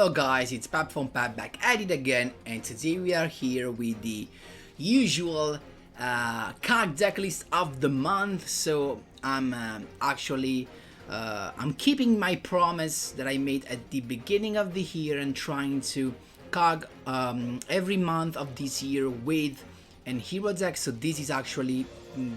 Hello guys, it's Pap from Pap back at it again, and today we are here with the usual card deck list of the month. So I'm I'm keeping my promise that I made at the beginning of the year and trying to cog every month of this year with an hero deck. So this is actually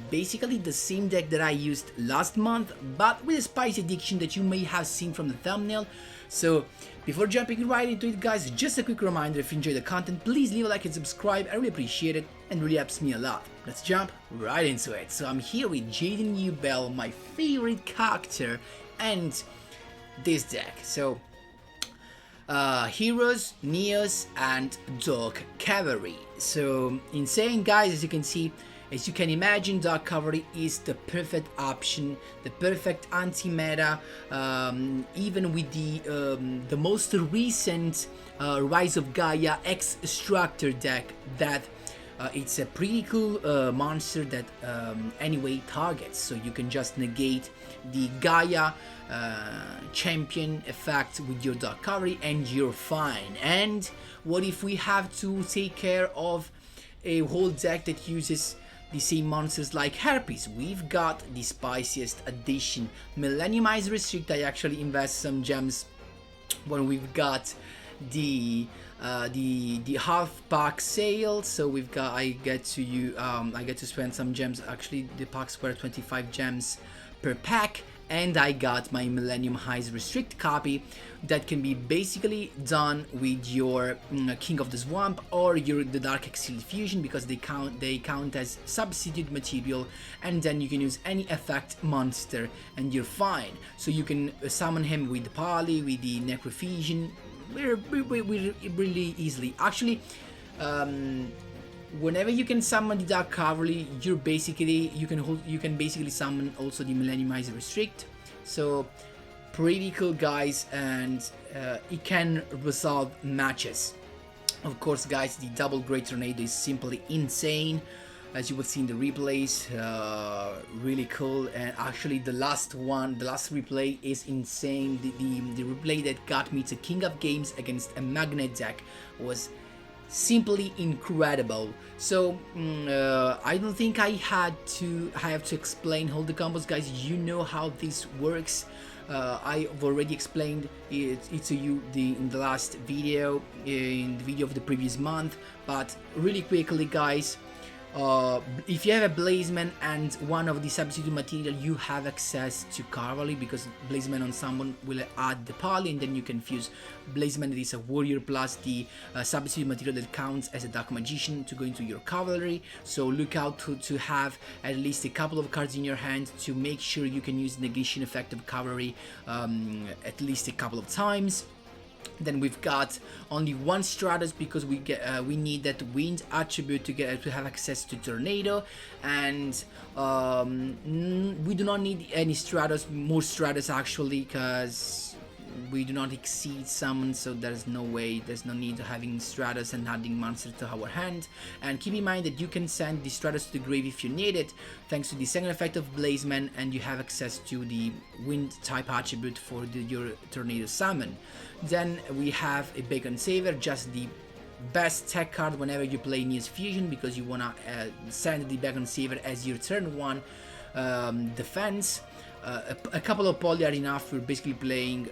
basically the same deck that I used last month, but with a spicy addiction that you may have seen from the thumbnail. So before jumping right into it, guys, just a quick reminder: if you enjoy the content, please leave a like and subscribe. I really appreciate it and really helps me a lot. Let's jump right into it. So I'm here with yugioh, my favorite character, and this deck. So Heroes, Neos, and Dark Cavalry. So insane, guys. As you can see, as you can imagine, Dark Cavalry is the perfect option, the perfect anti-meta, even with the most recent Rise of Gaia X-Structure deck. That it's a pretty cool monster that anyway targets, so you can just negate the Gaia champion effect with your Dark Cavalry and you're fine. And what if we have to take care of a whole deck that uses the same monsters like Herpes? We've got the spiciest addition, Millenium Restrict. I actually invest some gems when we've got the half pack sale. So we've got I get to spend some gems. Actually, the packs were 25 gems per pack, and I got my Millenium Highs Restrict copy that can be basically done with your King of the Swamp or the Dark Exiled Fusion, because they count as substitute material, and then you can use any effect monster and you're fine. So you can summon him with the Poly, with the Necrofusion, really easily. Actually, whenever you can summon the Dark Cavalry, you can basically summon also the Millenium Restrict. So pretty cool, guys, and it can resolve matches. Of course, guys, the double Great Tornado is simply insane, as you will see in the replays. Really cool. And actually the last replay is insane. The replay that got me to King of Games against a Magnet deck was simply incredible. So I don't think I have to explain all the combos, guys. You know how this works. I've already explained it to you in the last video, in the video of the previous month. But really quickly, guys, if you have a Blazeman and one of the substitute material, you have access to Cavalry, because Blazeman on someone will add the Poly, and then you can fuse Blazeman, that is a warrior, plus the substitute material that counts as a Dark Magician to go into your Cavalry. So look out to have at least a couple of cards in your hand to make sure you can use negation effect of Cavalry at least a couple of times. Then we've got only one Stratus, because we need that wind attribute to have access to Tornado, and we do not need any more Stratus actually, because we do not exceed summon, so there's no need to having Stratus and adding monsters to our hand. And keep in mind that you can send the Stratus to the grave if you need it, thanks to the second effect of Blazeman, and you have access to the wind type attribute for your Tornado summon. Then we have a Beacon Saver, just the best tech card whenever you play Neos Fusion, because you wanna send the Beacon Saver as your turn 1 defense. A couple of Poly are enough. We're basically playing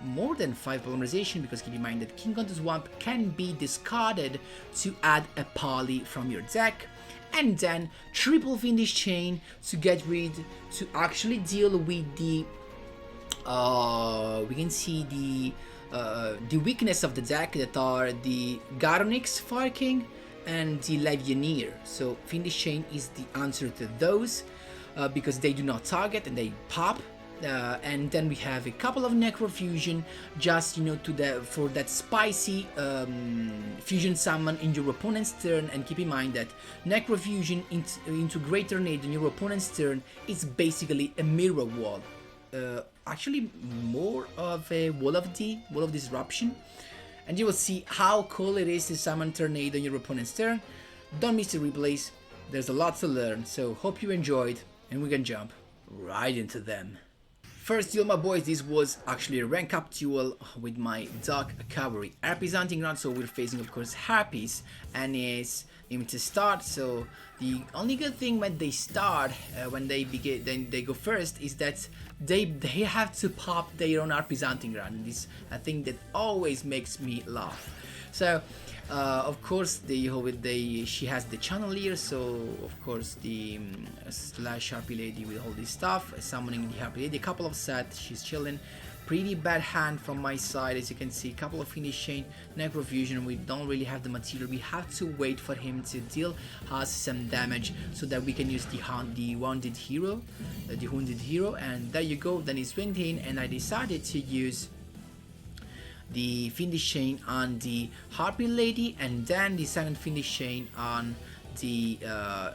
more than 5 polymerization, because keep in mind that King of the Swamp can be discarded to add a Poly from your deck. And then triple Fiendish Chain to actually deal with the we can see the weakness of the deck, that are the Garonix, Fire King, and the Legionnaire. So Fiendish Chain is the answer to those, because they do not target and they pop. And then we have a couple of Necrofusion, just for that spicy fusion summon in your opponent's turn. And keep in mind that Necrofusion into Great Tornado in your opponent's turn is basically a mirror wall. Actually more of a wall of disruption, and you will see how cool it is to summon Tornado in your opponent's turn. Don't miss the replays, there's a lot to learn. So hope you enjoyed, and we can jump right into them. First duel, my boys, this was actually a rank up duel with my Dark Cavalry. Harpies hunting ground, so we're facing of course Harpies, and it's limited start. So the only good thing when they start, when they begin, then they go first, is that they have to pop their own Harpies hunting ground. And this a thing that always makes me laugh. So of course she has the channelier, so of course the slash Harpy lady with all this stuff, summoning the Harpy lady, a couple of sets, she's chilling. Pretty bad hand from my side, as you can see, a couple of finish chain, necrofusion. We don't really have the material, we have to wait for him to deal us some damage so that we can use the wounded hero, and there you go. Then he swinged in and I decided to use the finish chain on the Harpy lady, and then the second finish chain on the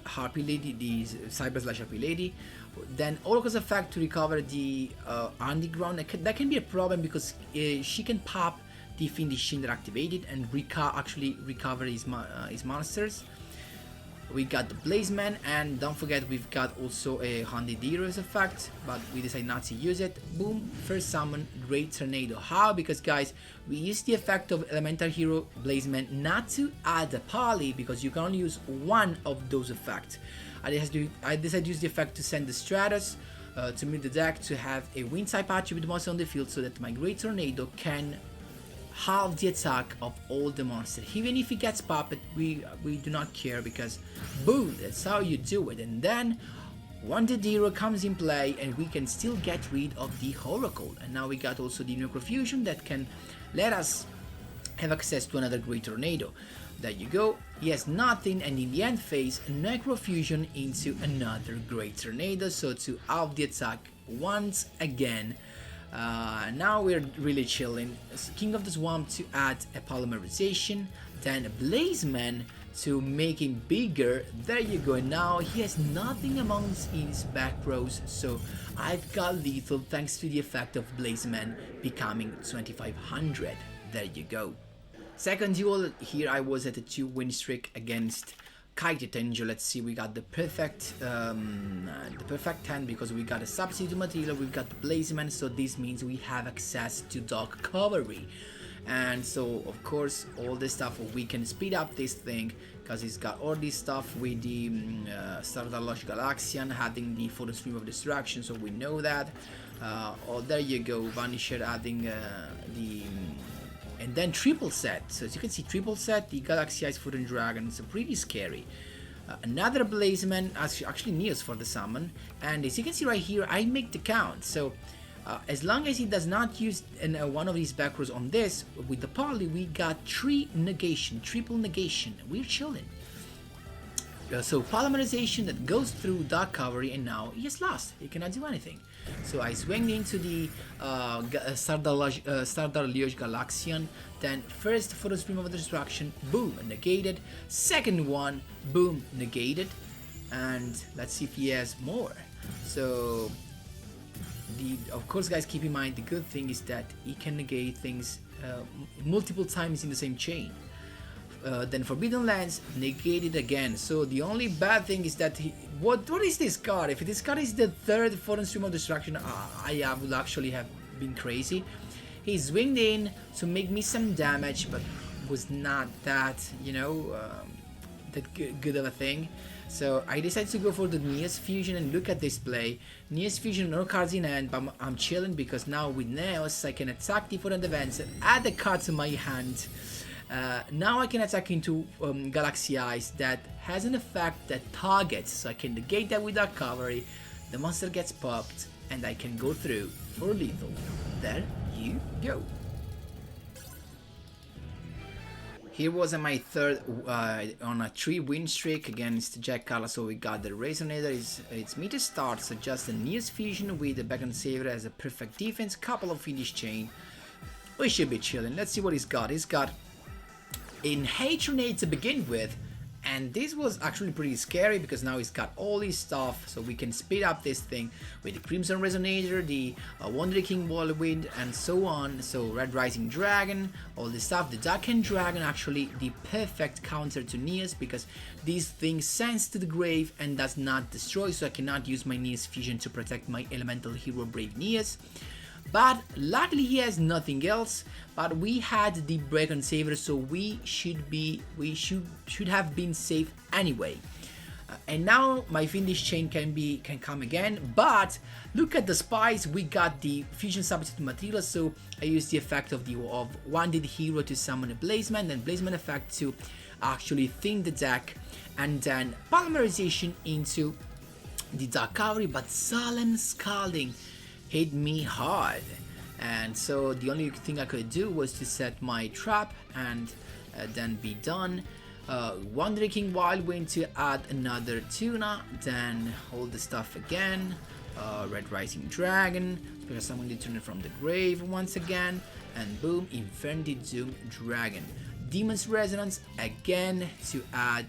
Harpy lady, the cyber slash Harpy lady. Then Oracle's effect to recover the underground. That can be a problem because she can pop the finish chain that activated and actually recover his monsters. We got the Blazeman, and don't forget we've got also a Haunted Heroes effect, but we decided not to use it. Boom, first summon, Great Tornado. How? Because guys, we use the effect of Elemental Hero Blazeman not to add a poly, because you can only use one of those effects. I decided to use the effect to send the Stratus to mid the deck to have a wind type attribute monster on the field, so that my Great Tornado can halve the attack of all the monsters. Even if he gets popped, we do not care, because boom, that's how you do it. And then Wounded Hero comes in play and we can still get rid of the Oracle. And now we got also the Necrofusion that can let us have access to another Great Tornado. There you go, he has nothing, and in the end phase, Necrofusion into another Great Tornado, so to halve the attack once again. Now we're really chilling. King of the Swamp to add a polymerization, then a Blazeman to make him bigger. There you go. Now he has nothing amongst his back rows, so I've got lethal thanks to the effect of Blazeman becoming 2500. There you go. Second duel, here I was at a 2-win streak against Kite Angel. Let's see, we got the perfect hand because we got a substitute material, we've got the Blazeman, so this means we have access to Dark Cavalry. And so of course all this stuff, we can speed up this thing because it's got all this stuff with the Stardust Galaxian adding the Photon Stream of Destruction, so we know that. Oh, there you go, Vanisher adding and then triple set. So as you can see, triple set, the Galaxy Ice Foot and Dragon, it's pretty scary. Another Blazeman, actually Neos for the summon, and as you can see right here, I make the count. So as long as he does not use one of these back rows on this, with the poly we got 3 negation, triple negation, we're chilling. So polymerization that goes through Dark Cavalry, and now he has lost, he cannot do anything. So I swing into the Stardust Galaxian, then first Photo Stream of Destruction, boom, negated, second one, boom, negated, and let's see if he has more. So of course guys, keep in mind the good thing is that he can negate things multiple times in the same chain. Then Forbidden Lands, negated again. So the only bad thing is that what is this card? If this card is the third Photon Stream of Destruction, I would actually have been crazy. He swinged in to make me some damage, but was not that, you know, that good of a thing. So I decided to go for the Neos Fusion, and look at this play. Neos Fusion, no cards in hand, but I'm chilling because now with Neos I can attack the Photon Events, add a card to my hand. Now I can attack into Galaxy Eyes that has an effect that targets, so I can negate that with Dark Cavalry, the monster gets popped, and I can go through for lethal. There you go. Here was my third on a 3-win streak against Jack Carla, so we got the Resonator, it's me to start, so just a Neos Fusion with the Beacon Saver as a perfect defense, couple of finish chain. We should be chilling. Let's see what he's got. He's got in Hatronade to begin with, And this was actually pretty scary because now it's got all this stuff, so we can speed up this thing with the Crimson Resonator, the Wonder King Whirlwind, and so on. So Red Rising Dragon, all this stuff. The Dark Hand Dragon, actually the perfect counter to Neos, because this thing sends to the grave and does not destroy, so I cannot use my Neos Fusion to protect my elemental hero Brave Neos. But luckily he has nothing else, but we had the break on Saver, so we should have been safe anyway. And now my Fiendish Chain can come again, but look at the spies. We got the Fusion Substitute Material, so I used the effect of Wounded Hero to summon a Blazeman, then Blazeman effect to actually thin the deck, and then Polymerization into the Dark Cavalry, but Solemn Scalding hit me hard, and so the only thing I could do was to set my trap and then be done. Wandering King Whirlwind to add another tuna, then hold the stuff again. Red Rising Dragon, special summon the tuna from the grave once again, and boom, Infinity Doom Dragon. Demon's Resonance again to add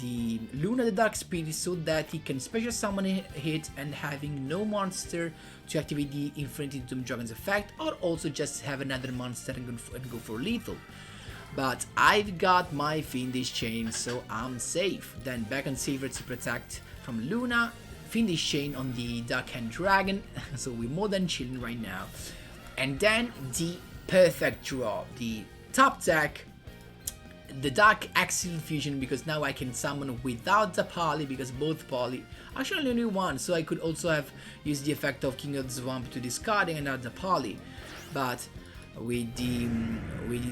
the Luna the Dark Spirit, so that he can special summon a hit and having no monster to activate the Infinity Doom Dragon's effect, or also just have another monster and go for lethal. But I've got my Fiendish Chain, so I'm safe. Then back on Saver to protect from Luna, Fiendish Chain on the Dark Hand Dragon, so we're more than chilling right now. And then the perfect draw, the top deck, the Dark Axial Fusion, because now I can summon without the poly, because both poly, actually only one, so I could also have used the effect of King of the Swamp to discarding and add the poly. But with the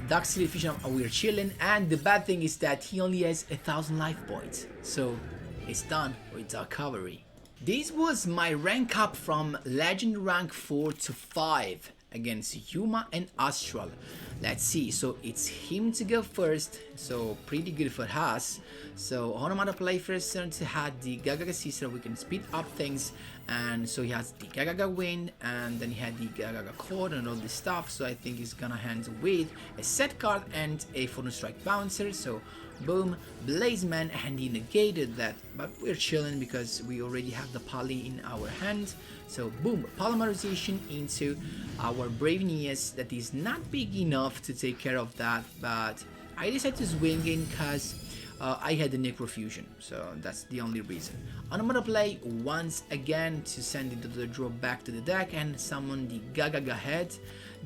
Dark Axial Fusion we're chilling, and the bad thing is that he only has 1000 life points, so it's done with Dark Cavalry. This was my rank up from Legend rank 4 to 5 against Yuma and Astral. Let's see, so it's him to go first, so pretty good for us. So Onomata play first turn to had the Gagaga Sister, we can speed up things, and so he has the Gagaga Wind, and then he had the Gagaga Cord and all this stuff, so I think he's gonna hand with a set card and a Photon Strike Bouncer, so boom, Blazeman, and he negated that, but we're chilling because we already have the poly in our hand. So boom, Polymerization into our Brave Neos, that is not big enough to take care of that, but I decided to swing in because I had the Necrofusion, so that's the only reason. I'm gonna play once again to send it to the draw back to the deck and summon the Gagaga Head.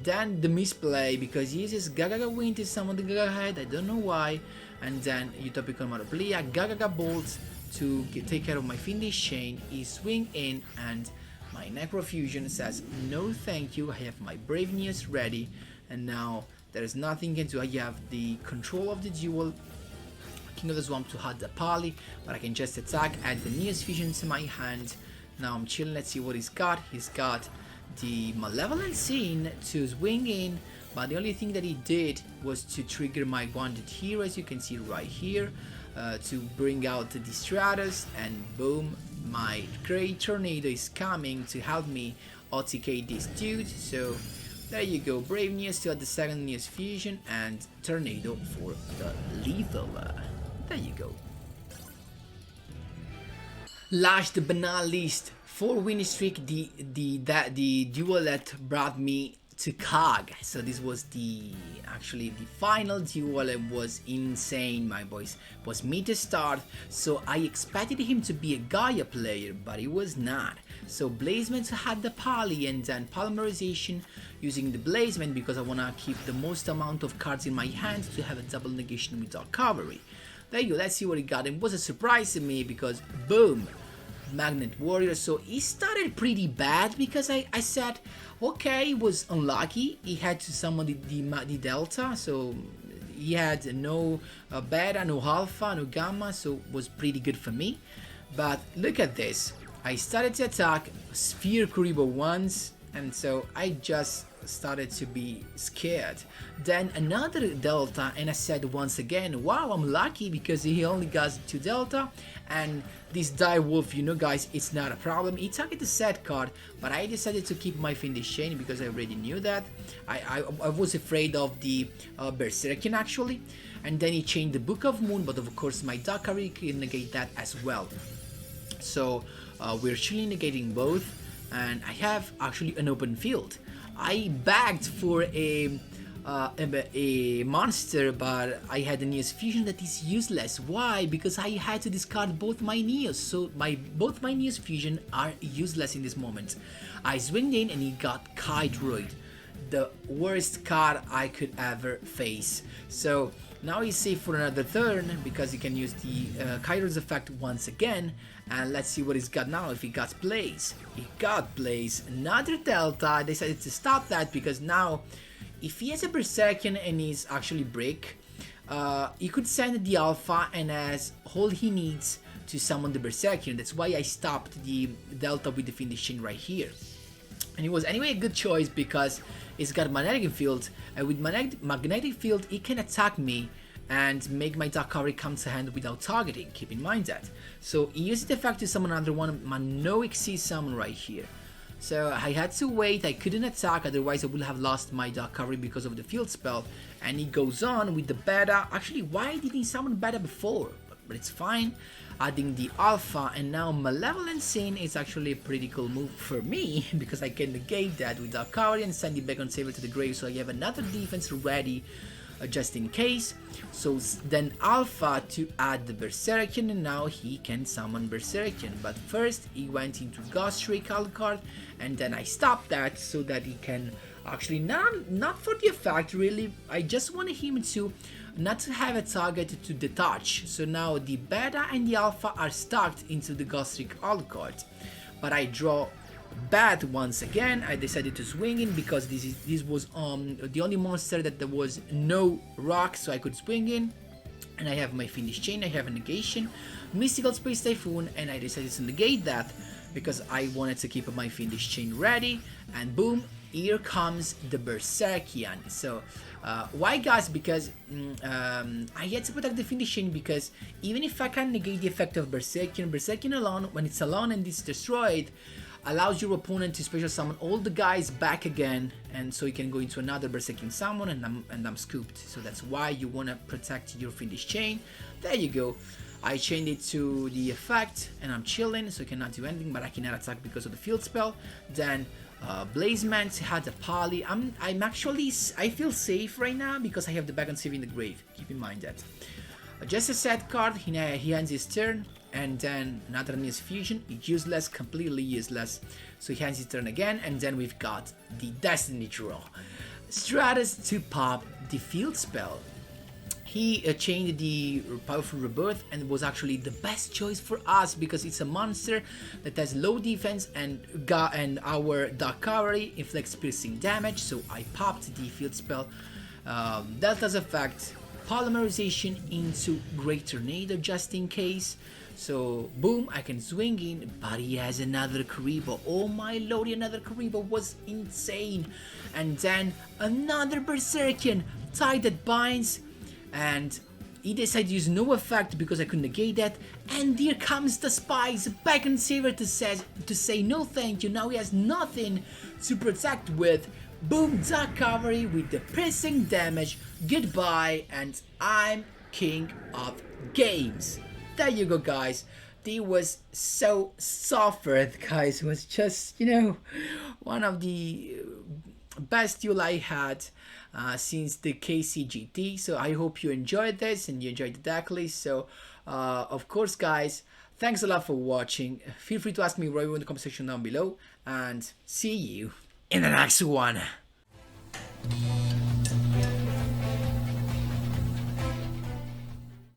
Then the misplay, because he uses Gagaga Wind to summon the Gagaga Head, I don't know why. And then Utopic Onomatopoeia, Gagaga Bolt to take care of my Fiendish Chain. He swing in and my Necrofusion says no thank you, I have my Brave Neos ready, and now there is nothing I can do. I have the control of the duel, King of the Swamp to hard the poly, but I can just attack, add the Neos Fusion to my hand. Now I'm chilling, let's see what he's got. He's got the Malevolent Scene to swing in, but the only thing that he did was to trigger my Wounded Hero, as you can see right here, to bring out the Stratus, and boom, my Great Tornado is coming to help me OTK this dude. So there you go, Brave Neos to add the second Neos Fusion, and Tornado for the lethal. There you go. Last but not least, for winning streak, the duel that brought me to KOG. So this was actually the final duel. It was insane, my boys. It was me to start, so I expected him to be a Gaia player, but he was not. So Blazeman had the poly, and then Polymerization using the Blazeman because I wanna keep the most amount of cards in my hand to have a double negation with Dark Cavalry. There you go, let's see what he got. It was a surprise to me because boom, Magnet Warrior. So he started pretty bad because I said, okay, he was unlucky. He had to summon the Delta, so he had no Beta, no Alpha, no Gamma, so it was pretty good for me. But look at this. I started to attack Sphere Kuribo once, and so I just started to be scared. Then another Delta, and I said once again, wow, I'm lucky because he only got 2 Delta, and this Die Wolf, you know guys, it's not a problem. He targeted the set card, but I decided to keep my Fiendish Chain because I already knew that. I was afraid of the Berserkian actually. and then he changed the Book of Moon, but of course my Dark Cavalry can negate that as well. So we're actually negating both, and I have actually an open field. I bagged for a monster, but I had a Neos fusion that is useless. Why? Because I had to discard both my Neos, so both my Neos fusion are useless in this moment. I swinged in and he got Kydroid, the worst card I could ever face. So now he's safe for another turn because he can use the Kydroid's effect once again. And let's see what he's got now. If he got Blaze, he got Blaze, another Delta. I decided to stop that because now if he has a Berserkian and he's actually Brick, he could send the Alpha and has all he needs to summon the Berserkian. That's why I stopped the Delta with the Fiendish Chain right here. And it was anyway a good choice because he's got Magnetic Field, and with Magnetic Field he can attack me and make my Dark Cavalry come to hand without targeting. Keep in mind that. So he used the effect to summon another one, my no exceed summon right here. So I had to wait, I couldn't attack, otherwise I would have lost my Dark Cavalry because of the field spell. And he goes on with the beta. Actually, why did he summon beta before? But it's fine. Adding the Alpha, and now Malevolent Sin is actually a pretty cool move for me because I can negate that with Dark Cavalry and send it back on Saber to the grave, so I have another defense ready just in case. So then Alpha to add the Berserkian, and now he can summon Berserkian. But first he went into Ghost Ray card, and then I stopped that so that he can actually not for the effect really. I just wanted him to not to have a target to detach. So now the Beta and the Alpha are stuck into the Ghost Ray card. But I draw Bat once again. I decided to swing in because this was the only monster that there was no rock, so I could swing in. And I have my Fiendish Chain, I have a negation, Mystical Space Typhoon, and I decided to negate that because I wanted to keep my Fiendish Chain ready. And boom, here comes the Berserkian. So why, guys? Because I had to protect the Fiendish Chain, because even if I can negate the effect of Berserkian alone, when it's alone and it's destroyed, allows your opponent to special summon all the guys back again, and so you can go into another Berserkian summon, and I'm scooped. So that's why you want to protect your Fiendish Chain. There you go. I chained it to the effect and I'm chilling, so I cannot do anything, but I cannot attack because of the field spell. Then Blazement had a Pali. I feel safe right now because I have the back on Save in the grave. Keep in mind that. Just a sad card, he ends his turn, and then another Neos fusion, useless, completely useless. So he ends his turn again, and then we've got the Destiny draw. Stratus to pop the field spell. He changed the Powerful Rebirth and was actually the best choice for us because it's a monster that has low defense and our Dark Cavalry inflicts piercing damage. So I popped the field spell. Delta's effect, Polymerization into Great Tornado just in case. So boom, I can swing in, but he has another Karibo. Oh my lord, another Karibo was insane. And then another Berserkian, Tie That Binds, and he decided to use no effect because I could negate that. And here comes the Spies back on Saver to say no thank you. Now he has nothing to protect with. Boom, Dark Cavalry with the piercing damage. Goodbye, and I'm king of games. There you go, guys. They was so suffered, guys. It was just, one of the best duel I had since the KCGT. So I hope you enjoyed this and you enjoyed the deck list. So of course, guys, thanks a lot for watching. Feel free to ask me whatever in the comment section down below, and see you in the next one.